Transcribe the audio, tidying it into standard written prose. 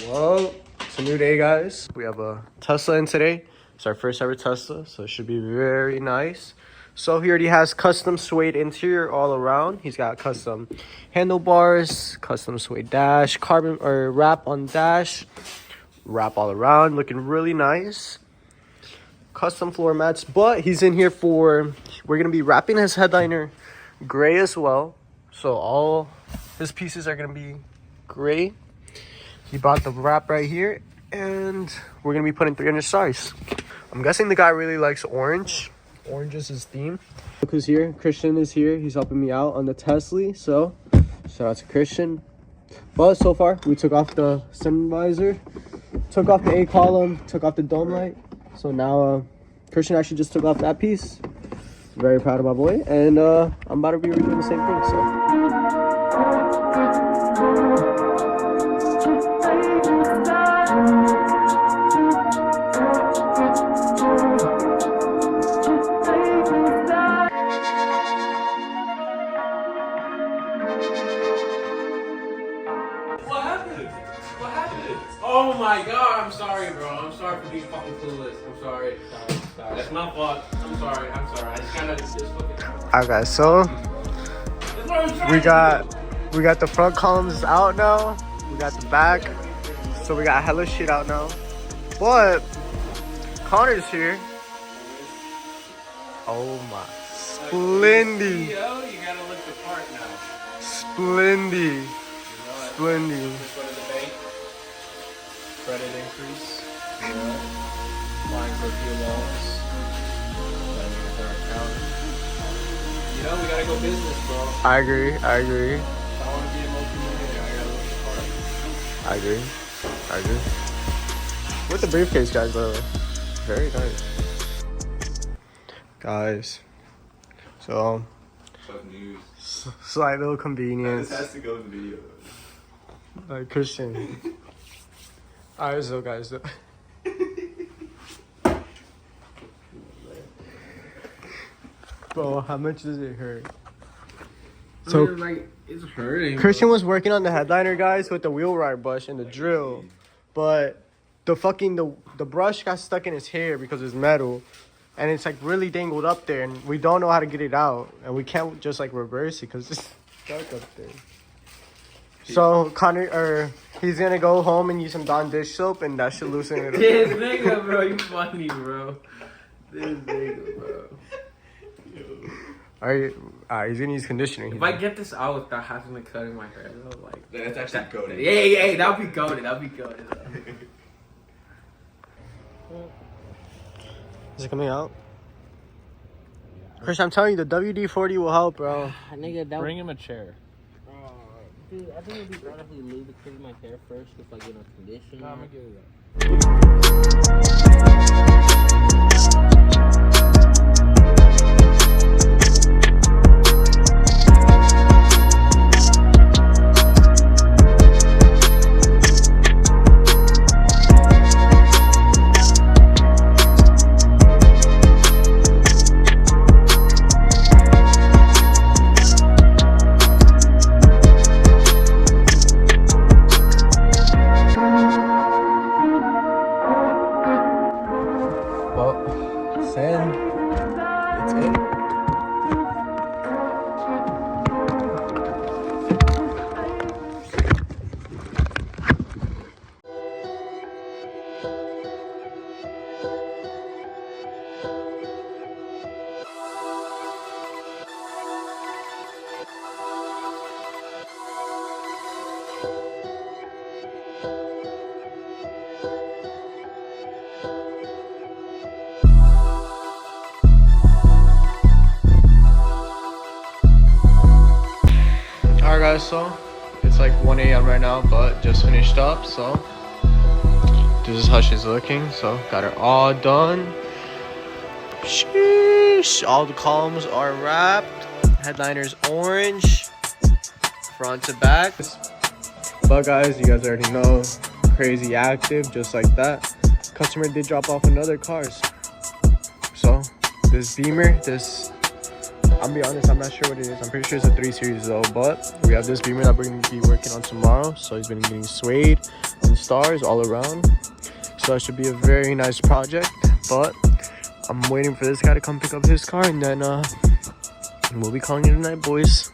Well, it's a new day, guys. We have a Tesla in today. It's our first ever Tesla, so it should be very nice. So he already has custom suede interior all around. He's got custom handlebars, custom suede dash, carbon or wrap on dash, wrap all around, looking really nice. Custom floor mats, but he's in here we're gonna be wrapping his headliner gray as well. So all his pieces are gonna be gray. He bought the wrap right here, and we're gonna be putting 300 stars. I'm guessing the guy really likes orange. Orange is his theme. Look who's here. Christian is here. He's helping me out on the Tesla. So shout out to Christian. But so far, we took off the sun visor, took off the A column, took off the dome light. So now Christian actually just took off that piece. Very proud of my boy. And I'm about to be redoing the same thing. So. Oh my god, I'm sorry, bro. I'm sorry for being fucking clueless. I'm sorry. Sorry. That's my fault. I'm sorry. I just gotta just fucking. Alright, guys, so we got the front columns out now. We got the back. So we got hella shit out now. But Connor's here. Oh my. Splendy. You gotta look the part now. Splendy. Splendy. Just go to the bank. Credit increase. Applying for a few loans. Planning with our accountant. You know, we gotta go business, bro. I agree. If I want to be a multi-millionaire, I gotta look the part. I agree. With the briefcase, guys, by the way. Very nice. Guys. So. Fuck news. Slight little convenience. This has to go in the video. Like Christian. Alright, so guys. Bro, how much does it hurt? So, like, it's hurting. Christian was working on the headliner, guys, with the wheelwright brush and the drill. But the brush got stuck in his hair because it's metal. And it's like really dangled up there, and we don't know how to get it out. And we can't just like reverse it because it's stuck up there. So Connor, he's gonna go home and use some Dawn dish soap, and that should loosen it up. This nigga, bro, you funny, bro. This nigga, bro. Alright, he's gonna use conditioner. If I get this out without having to cut in my hair, though, like that's actually goated. Yeah, that'll be goated. Is it coming out? Chris, I'm telling you, the WD-40 will help, bro. Nigga, Bring him a chair. Dude, I think it'd be better if we lubricate my hair first if I get a conditioner. No, I'm gonna give it that. Alright guys, so it's like 1 a.m. right now, but just finished up, so this is how she's looking. So got her all done. Sheesh. All the columns are wrapped. Headliner's orange, front to back. But guys, you guys already know, crazy active, just like that. Customer did drop off another cars. So this Beamer, I'll be honest, I'm not sure what it is. I'm pretty sure it's a 3 Series though, but we have this Beamer that we're going to be working on tomorrow. So he's been getting suede on and stars all around. So that should be a very nice project. But I'm waiting for this guy to come pick up his car, and then we'll be calling it a night, boys.